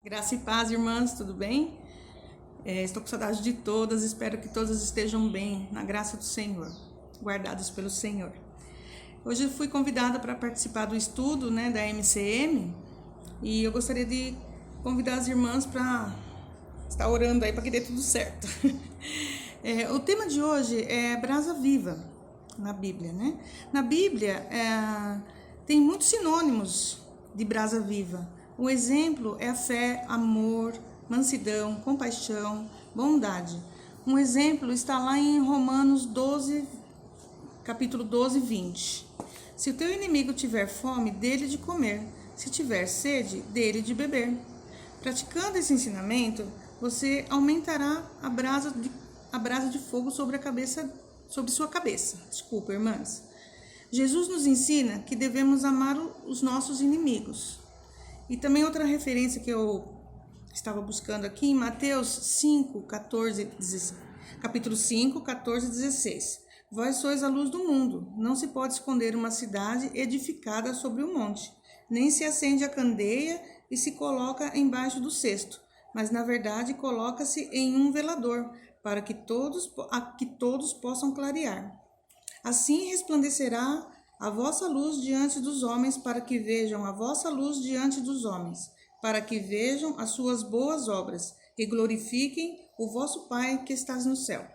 Graça e paz, irmãs, tudo bem? Estou com saudade de todas, espero que todas estejam bem, na graça do Senhor, guardadas pelo Senhor. Hoje eu fui convidada para participar do estudo, da MCM, e eu gostaria de convidar as irmãs para estar orando aí para que dê tudo certo. O tema de hoje é brasa viva na Bíblia, né? Na Bíblia tem muitos sinônimos de brasa viva. Um exemplo é a fé, amor, mansidão, compaixão, bondade. Um exemplo está lá em Romanos 12, capítulo 12, 20. Se o teu inimigo tiver fome, dê-lhe de comer. Se tiver sede, dê-lhe de beber. Praticando esse ensinamento, você aumentará a brasa de fogo sobre sua cabeça. Desculpa, irmãs. Jesus nos ensina que devemos amar os nossos inimigos. E também outra referência que eu estava buscando aqui em Mateus 5, 14, 16, capítulo 5, 14 e 16. Vós sois a luz do mundo. Não se pode esconder uma cidade edificada sobre um monte. Nem se acende a candeia e se coloca embaixo do cesto. Mas, na verdade, coloca-se em um velador, para que todos possam clarear. Assim resplandecerá a vossa luz diante dos homens, para que vejam a vossa luz diante dos homens, para que vejam as suas boas obras e glorifiquem o vosso Pai que estás no céu.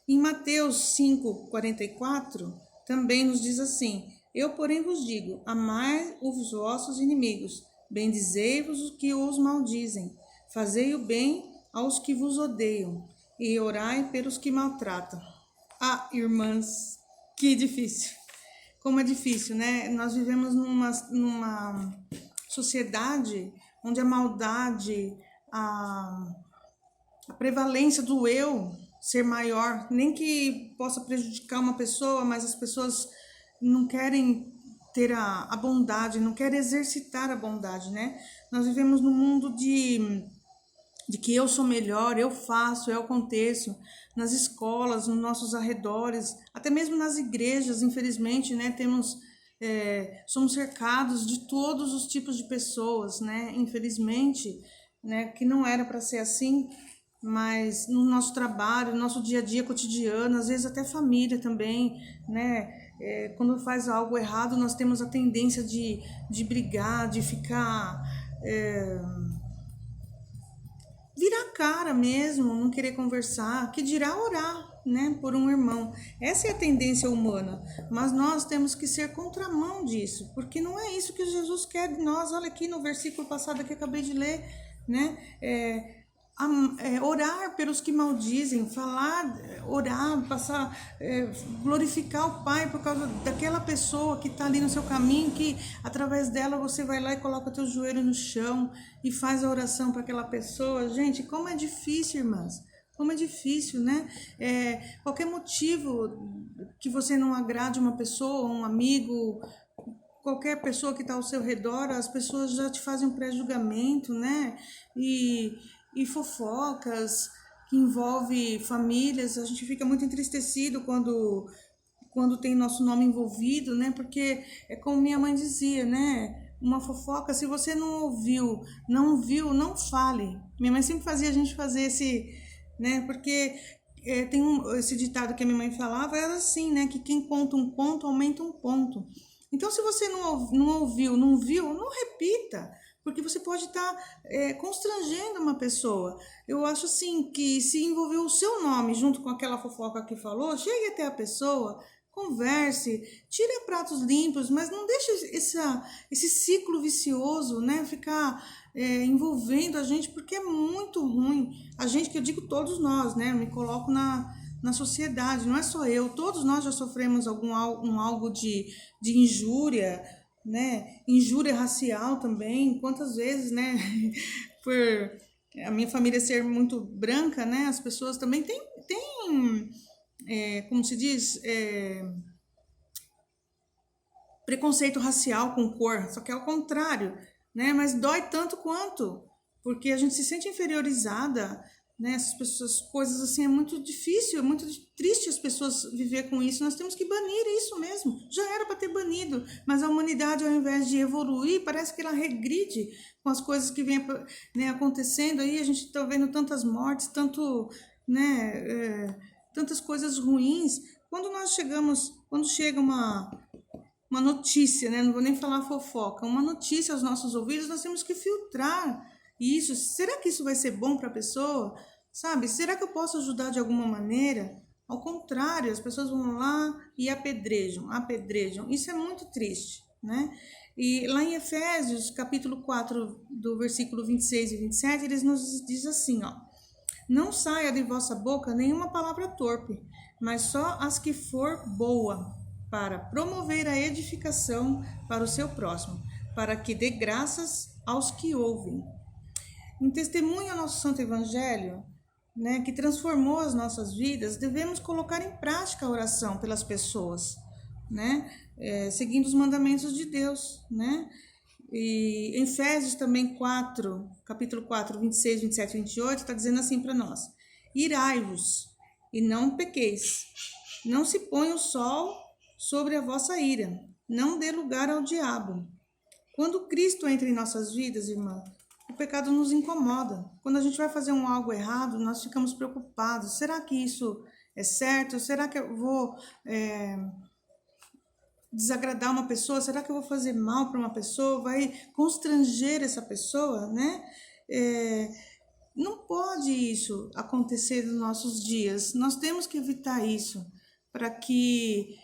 Em Mateus 5:44, também nos diz assim: Eu, porém, vos digo, amai os vossos inimigos, bendizei-vos os que os maldizem, fazei o bem aos que vos odeiam, e orai pelos que maltratam. Ah, irmãs, que difícil. Como é difícil, né? Nós vivemos numa sociedade onde a maldade, a prevalência do eu ser maior, nem que possa prejudicar uma pessoa, mas as pessoas não querem ter a bondade, não querem exercitar a bondade, né? Nós vivemos num mundo de que eu sou melhor, eu faço, eu aconteço, nas escolas, nos nossos arredores, até mesmo nas igrejas, infelizmente, né, somos cercados de todos os tipos de pessoas, né, infelizmente, né, que não era para ser assim, mas no nosso trabalho, no nosso dia a dia cotidiano, às vezes até família também, né, quando faz algo errado, nós temos a tendência de brigar, de ficar... virar a cara mesmo, não querer conversar, que dirá orar, né, por um irmão. Essa é a tendência humana, mas nós temos que ser contramão disso, porque não é isso que Jesus quer de nós. Olha aqui no versículo passado que eu acabei de ler, né, orar pelos que maldizem, orar, glorificar o Pai por causa daquela pessoa que está ali no seu caminho, que através dela você vai lá e coloca teu joelho no chão e faz a oração para aquela pessoa. Gente, como é difícil, irmãs, como é difícil, né? Qualquer motivo que você não agrade uma pessoa, um amigo, qualquer pessoa que está ao seu redor, as pessoas já te fazem um pré-julgamento, né? E fofocas que envolve famílias, a gente fica muito entristecido quando tem nosso nome envolvido, né? Porque é como minha mãe dizia, né? Uma fofoca, se você não ouviu, não viu, não fale. Minha mãe sempre fazia a gente fazer né? Porque tem esse ditado que a minha mãe falava, era assim, né? Que quem conta um ponto, aumenta um ponto. Então, se você não ouviu, não viu, não repita, porque você pode estar constrangendo uma pessoa. Eu acho assim que se envolver o seu nome junto com aquela fofoca que falou, chegue até a pessoa, converse, tire pratos limpos, mas não deixe esse ciclo vicioso, né, ficar envolvendo a gente, porque é muito ruim. A gente, que eu digo todos nós, né, me coloco na sociedade, não é só eu, todos nós já sofremos algo de injúria, né? Injúria racial também. Quantas vezes, né? Por a minha família ser muito branca, né? As pessoas também têm como se diz, preconceito racial com cor, só que é o contrário, né? Mas dói tanto quanto, porque a gente se sente inferiorizada, né? Essas coisas assim, é muito difícil, é muito triste as pessoas viver com isso. Nós temos que banir isso mesmo. Já era para ter banido, mas a humanidade, ao invés de evoluir, parece que ela regride com as coisas que vêm, né, acontecendo. Aí a gente está vendo tantas mortes, tantas coisas ruins. Quando chega uma notícia, né? Não vou nem falar fofoca, uma notícia aos nossos ouvidos, nós temos que filtrar isso. Será que isso vai ser bom para a pessoa? Sabe? Será que eu posso ajudar de alguma maneira? Ao contrário, as pessoas vão lá e apedrejam. Isso é muito triste, né? E lá em Efésios, capítulo 4, do versículo 26 e 27, eles nos diz assim, ó: não saia de vossa boca nenhuma palavra torpe, mas só as que for boa, para promover a edificação para o seu próximo, para que dê graças aos que ouvem. Em testemunho ao nosso Santo Evangelho, né, que transformou as nossas vidas, devemos colocar em prática a oração pelas pessoas, né, seguindo os mandamentos de Deus, né? E em Efésios também 4, capítulo 4, 26, 27 e 28, está dizendo assim para nós: irai-vos e não pequeis, não se ponha o sol sobre a vossa ira, não dê lugar ao diabo. Quando Cristo entra em nossas vidas, irmã, o pecado nos incomoda. Quando a gente vai fazer algo errado, nós ficamos preocupados. Será que isso é certo? Será que eu vou desagradar uma pessoa? Será que eu vou fazer mal para uma pessoa? Vai constranger essa pessoa, né? Não pode isso acontecer nos nossos dias. Nós temos que evitar isso para que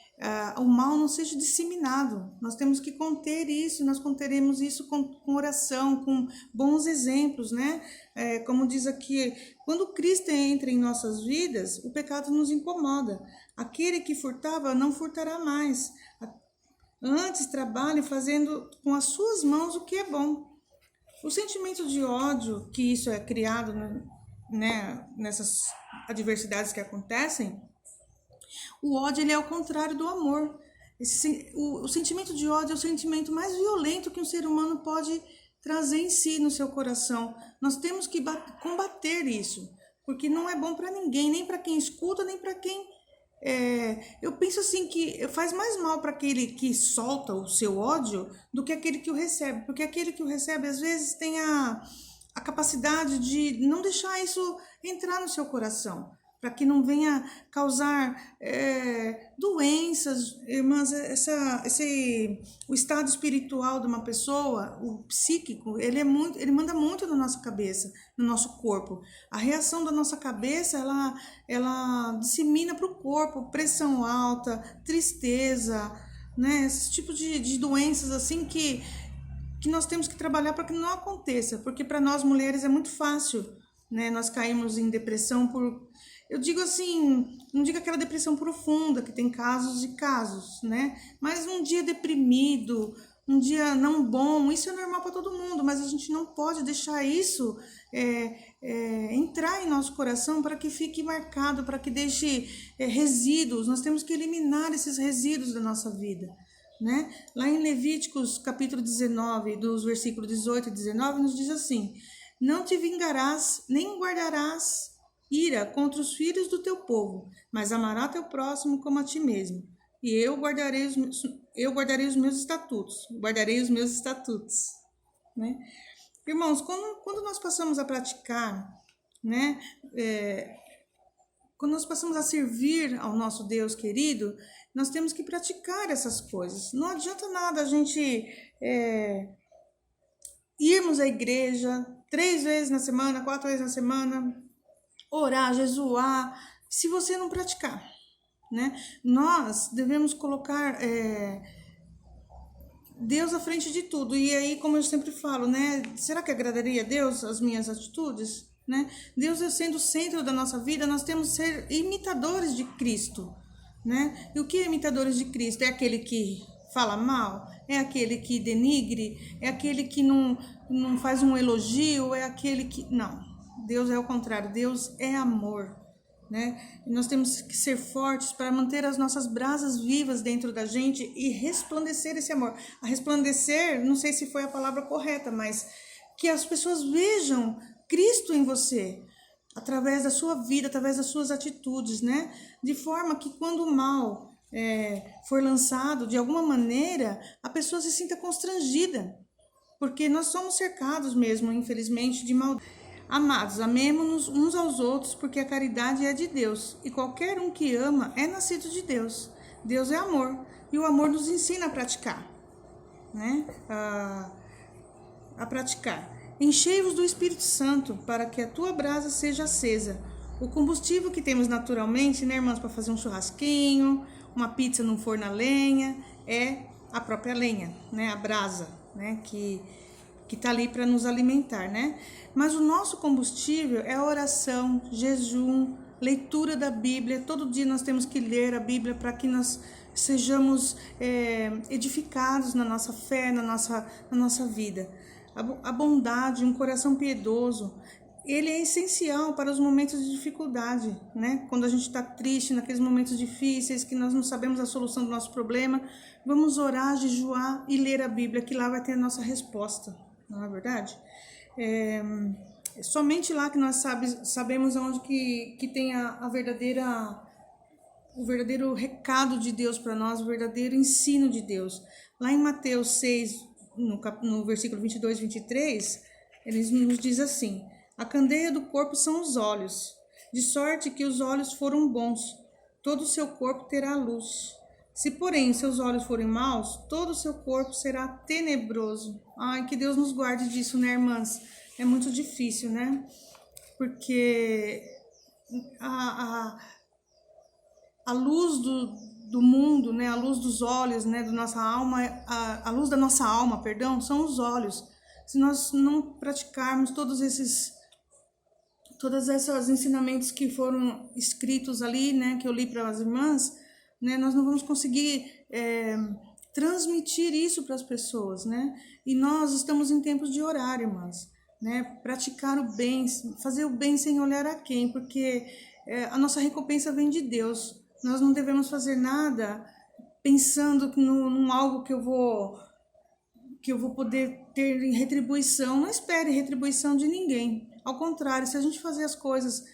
o mal não seja disseminado. Nós temos que conter isso. Nós conteremos isso com oração, com bons exemplos, né? Como diz aqui, quando Cristo entra em nossas vidas, o pecado nos incomoda. Aquele que furtava não furtará mais. Antes, trabalhe fazendo com as suas mãos o que é bom. O sentimento de ódio que isso é criado, né, nessas adversidades que acontecem, o ódio ele é o contrário do amor. O sentimento de ódio é o sentimento mais violento que um ser humano pode trazer em si, no seu coração. Nós temos que combater isso, porque não é bom para ninguém, nem para quem escuta, nem para quem... eu penso assim que faz mais mal para aquele que solta o seu ódio do que aquele que o recebe, porque aquele que o recebe às vezes tem a capacidade de não deixar isso entrar no seu coração, para que não venha causar doenças, irmãs. O estado espiritual de uma pessoa, o psíquico, ele manda muito na nossa cabeça, no nosso corpo. A reação da nossa cabeça, ela dissemina para o corpo, pressão alta, tristeza, né? Esse tipo de doenças assim que nós temos que trabalhar para que não aconteça, porque para nós mulheres é muito fácil, né? Nós caímos em depressão eu digo assim, não digo aquela depressão profunda, que tem casos e casos, né? Mas um dia deprimido, um dia não bom, isso é normal para todo mundo, mas a gente não pode deixar isso entrar em nosso coração para que fique marcado, para que deixe resíduos. Nós temos que eliminar esses resíduos da nossa vida, né? Lá em Levíticos, capítulo 19, dos versículos 18 e 19, nos diz assim: não te vingarás, nem guardarás ira contra os filhos do teu povo, mas amará teu próximo como a ti mesmo. E eu guardarei os meus estatutos. Né? Irmãos, quando nós passamos a praticar, né? Quando nós passamos a servir ao nosso Deus querido, nós temos que praticar essas coisas. Não adianta nada a gente irmos à igreja 3 vezes na semana, 4 vezes na semana, orar, jejuar, se você não praticar, né? Nós devemos colocar Deus à frente de tudo. E aí, como eu sempre falo, né? Será que agradaria a Deus as minhas atitudes? Né? Deus sendo o centro da nossa vida, nós temos que ser imitadores de Cristo, né? E o que é imitadores de Cristo? É aquele que fala mal? É aquele que denigre? É aquele que não faz um elogio? É aquele que... Não. Deus é o contrário, Deus é amor, né? E nós temos que ser fortes para manter as nossas brasas vivas dentro da gente e resplandecer esse amor. A resplandecer, não sei se foi a palavra correta, mas que as pessoas vejam Cristo em você, através da sua vida, através das suas atitudes, né? De forma que quando o mal for lançado, de alguma maneira, a pessoa se sinta constrangida, porque nós somos cercados mesmo, infelizmente, de maldade. Amados, amemo-nos uns aos outros, porque a caridade é de Deus, e qualquer um que ama é nascido de Deus. Deus é amor, e o amor nos ensina a praticar, né? A praticar. Enchei-vos do Espírito Santo, para que a tua brasa seja acesa. O combustível que temos naturalmente, né, irmãs, para fazer um churrasquinho, uma pizza no forno a lenha, é a própria lenha, né, a brasa, né, que tá ali para nos alimentar, né? Mas o nosso combustível é a oração, jejum, leitura da Bíblia. Todo dia nós temos que ler a Bíblia para que nós sejamos edificados na nossa fé, na nossa vida. A bondade, um coração piedoso, ele é essencial para os momentos de dificuldade, né? Quando a gente está triste, naqueles momentos difíceis, que nós não sabemos a solução do nosso problema, vamos orar, jejuar e ler a Bíblia, que lá vai ter a nossa resposta, não é verdade? Somente lá que nós sabemos onde que tem o verdadeiro recado de Deus para nós, o verdadeiro ensino de Deus. Lá em Mateus 6, no versículo 22 e 23, ele nos diz assim: a candeia do corpo são os olhos, de sorte que os olhos foram bons, todo o seu corpo terá luz. Se, porém, seus olhos forem maus, todo o seu corpo será tenebroso. Ai, que Deus nos guarde disso, né, irmãs? É muito difícil, né? Porque a luz do mundo, né, a luz dos olhos, né, da nossa alma, a luz da nossa alma, perdão, são os olhos. Se nós não praticarmos todos esses ensinamentos que foram escritos ali, né, que eu li para as irmãs, né, nós não vamos conseguir transmitir isso para as pessoas, né? E nós estamos em tempos de orar, irmãs, né? Praticar o bem, fazer o bem sem olhar a quem, porque a nossa recompensa vem de Deus. Nós não devemos fazer nada pensando num algo que eu vou poder ter em retribuição. Não espere retribuição de ninguém. Ao contrário, se a gente fazer as coisas,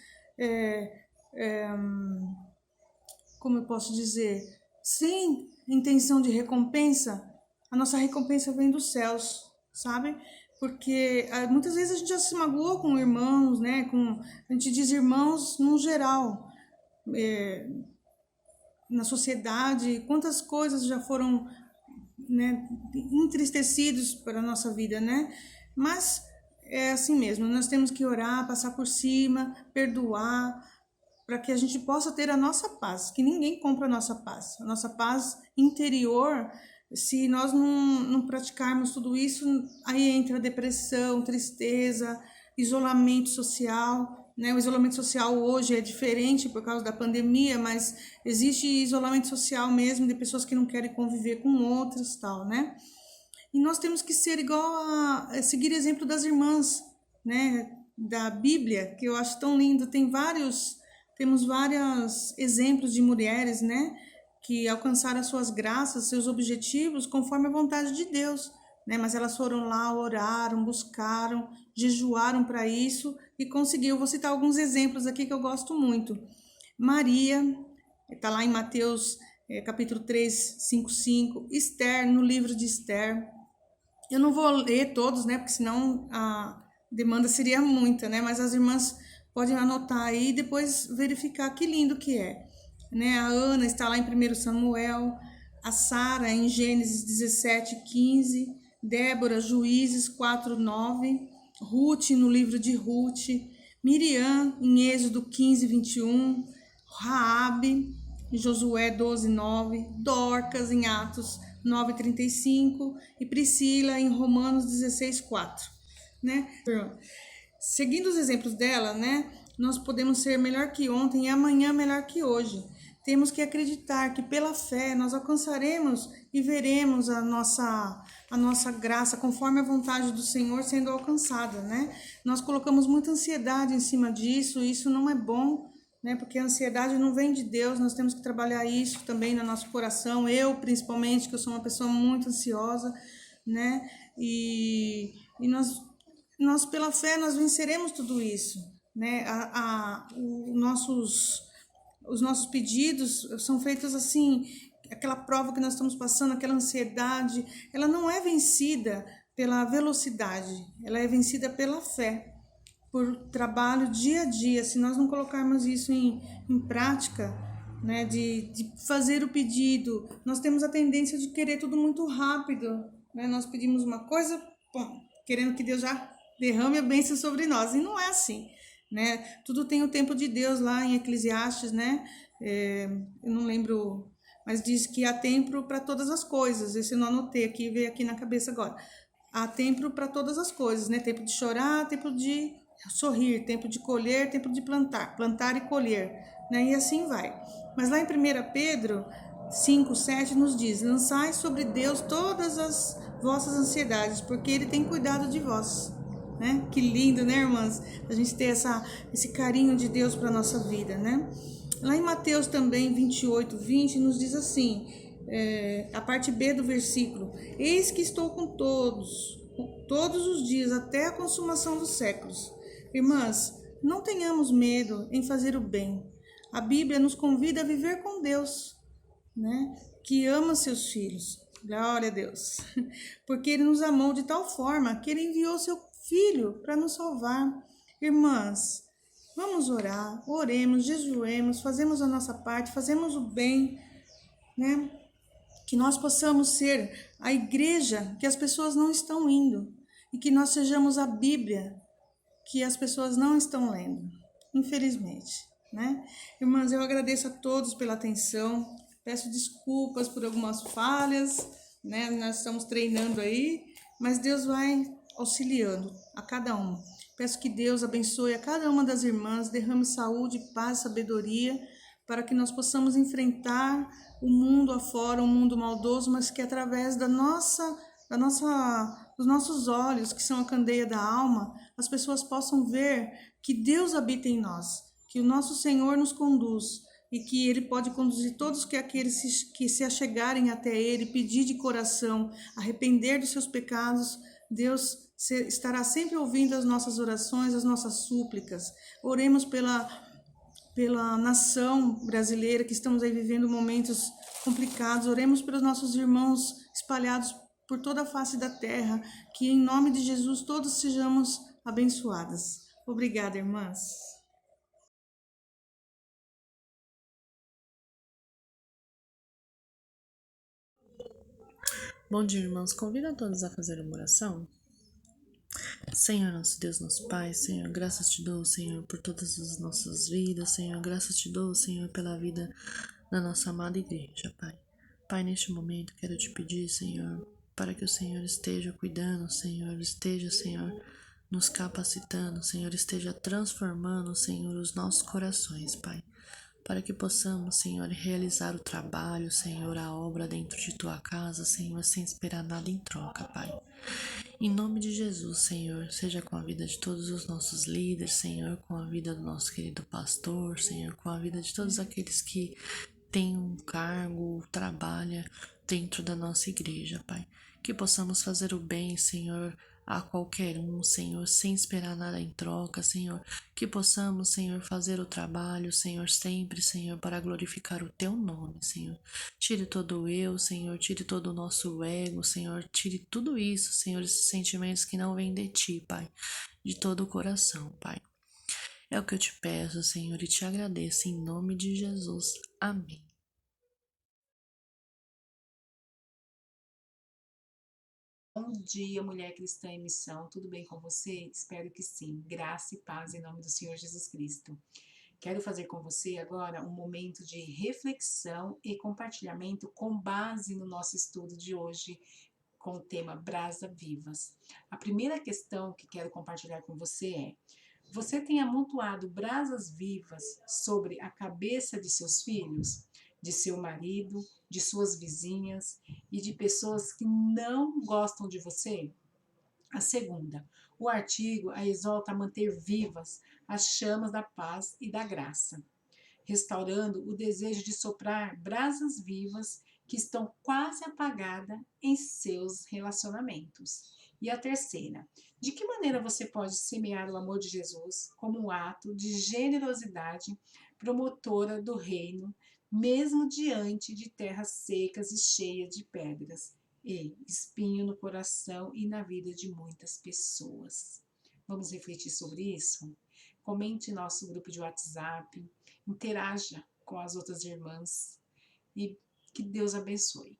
como eu posso dizer, sem intenção de recompensa, a nossa recompensa vem dos céus, sabe? Porque muitas vezes a gente já se magoou com irmãos, né? A gente diz irmãos no geral, na sociedade, quantas coisas já foram, né, entristecidos para a nossa vida, né? Mas é assim mesmo, nós temos que orar, passar por cima, perdoar, para que a gente possa ter a nossa paz, que ninguém compra a nossa paz interior. Se nós não praticarmos tudo isso, aí entra depressão, tristeza, isolamento social, né? O isolamento social hoje é diferente por causa da pandemia, mas existe isolamento social mesmo de pessoas que não querem conviver com outras, tal, né? E nós temos que ser igual a seguir exemplo das irmãs, né? Da Bíblia, que eu acho tão lindo. Temos vários exemplos de mulheres, né, que alcançaram as suas graças, seus objetivos, conforme a vontade de Deus, né? Mas elas foram lá, oraram, buscaram, jejuaram para isso e conseguiu. Vou citar alguns exemplos aqui que eu gosto muito. Maria, está lá em Mateus capítulo 3, 5. Esther, no livro de Esther. Eu não vou ler todos, né, porque senão a demanda seria muita, né? Mas as irmãs podem anotar aí e depois verificar que lindo que é, né? A Ana está lá em 1 Samuel, a Sara em Gênesis 17:15, Débora, Juízes 4:9, Ruth no livro de Ruth, Miriam em Êxodo 15:21, Raabe em Josué 12:9, Dorcas em Atos 9:35 e Priscila em Romanos 16:4, né? Seguindo os exemplos dela, né, nós podemos ser melhor que ontem e amanhã melhor que hoje. Temos que acreditar que pela fé nós alcançaremos e veremos a nossa graça conforme a vontade do Senhor sendo alcançada, né? Nós colocamos muita ansiedade em cima disso, e isso não é bom, né? Porque a ansiedade não vem de Deus. Nós temos que trabalhar isso também no nosso coração. Eu, principalmente, que eu sou uma pessoa muito ansiosa, né? E nós pela fé nós venceremos tudo isso, né? Os nossos pedidos são feitos assim, aquela prova que nós estamos passando, aquela ansiedade, ela não é vencida pela velocidade, ela é vencida pela fé, por trabalho dia a dia. Se nós não colocarmos isso em prática, né, de fazer o pedido, nós temos a tendência de querer tudo muito rápido, né? Nós pedimos uma coisa, pô, querendo que Deus já derrame a bênção sobre nós, e não é assim, né? Tudo tem o tempo de Deus lá em Eclesiastes, né? Eu não lembro, mas diz que há tempo para todas as coisas. Esse eu não anotei aqui, veio aqui na cabeça agora. Há tempo para todas as coisas, né? Tempo de chorar, tempo de sorrir, tempo de colher, tempo de plantar e colher, né? E assim vai. Mas lá em 1 Pedro 5:7 nos diz: lançai sobre Deus todas as vossas ansiedades, porque Ele tem cuidado de vós. Né? Que lindo, né, irmãs? A gente ter esse carinho de Deus para a nossa vida, né? Lá em Mateus também, 28:20, nos diz assim, a parte B do versículo: eis que estou com todos os dias, até a consumação dos séculos. Irmãs, não tenhamos medo em fazer o bem. A Bíblia nos convida a viver com Deus, né? Que ama seus filhos. Glória a Deus. Porque Ele nos amou de tal forma que Ele enviou seu Filho para nos salvar. Irmãs, vamos orar, oremos, jejuemos, fazemos a nossa parte, fazemos o bem, né? Que nós possamos ser a igreja que as pessoas não estão indo e que nós sejamos a Bíblia que as pessoas não estão lendo, infelizmente, né? Irmãs, eu agradeço a todos pela atenção, peço desculpas por algumas falhas, né? Nós estamos treinando aí, mas Deus vai auxiliando a cada um. Peço que Deus abençoe a cada uma das irmãs, derrame saúde, paz, sabedoria, para que nós possamos enfrentar o mundo afora, um mundo maldoso, mas que através dos nossos olhos, que são a candeia da alma, as pessoas possam ver que Deus habita em nós, que o nosso Senhor nos conduz e que Ele pode conduzir todos aqueles que se achegarem até Ele, pedir de coração, arrepender dos seus pecados. Deus estará sempre ouvindo as nossas orações, as nossas súplicas. Oremos pela nação brasileira, que estamos aí vivendo momentos complicados. Oremos pelos nossos irmãos espalhados por toda a face da terra, que em nome de Jesus todos sejamos abençoadas. Obrigada, irmãs. Bom dia, irmãos. Convido a todos a fazer uma oração. Senhor, nosso Deus, nosso Pai, Senhor, graças te dou, Senhor, por todas as nossas vidas, Senhor, graças te dou, Senhor, pela vida da nossa amada igreja, Pai. Pai, neste momento quero te pedir, Senhor, para que o Senhor esteja cuidando, Senhor, esteja, Senhor, nos capacitando, Senhor, esteja transformando, Senhor, os nossos corações, Pai, para que possamos, Senhor, realizar o trabalho, Senhor, a obra dentro de tua casa, Senhor, sem esperar nada em troca, Pai. Em nome de Jesus, Senhor, seja com a vida de todos os nossos líderes, Senhor, com a vida do nosso querido pastor, Senhor, com a vida de todos aqueles que têm um cargo, trabalham dentro da nossa igreja, Pai. Que possamos fazer o bem, Senhor, a qualquer um, Senhor, sem esperar nada em troca, Senhor. Que possamos, Senhor, fazer o trabalho, Senhor, sempre, Senhor, para glorificar o Teu nome, Senhor. Tire todo o eu, Senhor, tire todo o nosso ego, Senhor, tire tudo isso, Senhor, esses sentimentos que não vêm de Ti, Pai, de todo o coração, Pai. É o que eu te peço, Senhor, e te agradeço em nome de Jesus. Amém. Bom dia, mulher cristã em missão. Tudo bem com você? Espero que sim. Graça e paz em nome do Senhor Jesus Cristo. Quero fazer com você agora um momento de reflexão e compartilhamento com base no nosso estudo de hoje com o tema Brasa Vivas. A primeira questão que quero compartilhar com você é: você tem amontoado brasas vivas sobre a cabeça de seus filhos, de seu marido, de suas vizinhas e de pessoas que não gostam de você? A segunda, o artigo a exalta a manter vivas as chamas da paz e da graça, restaurando o desejo de soprar brasas vivas que estão quase apagadas em seus relacionamentos. E a terceira, de que maneira você pode semear o amor de Jesus como um ato de generosidade promotora do reino, mesmo diante de terras secas e cheias de pedras e espinho no coração e na vida de muitas pessoas? Vamos refletir sobre isso? Comente em nosso grupo de WhatsApp, interaja com as outras irmãs e que Deus abençoe.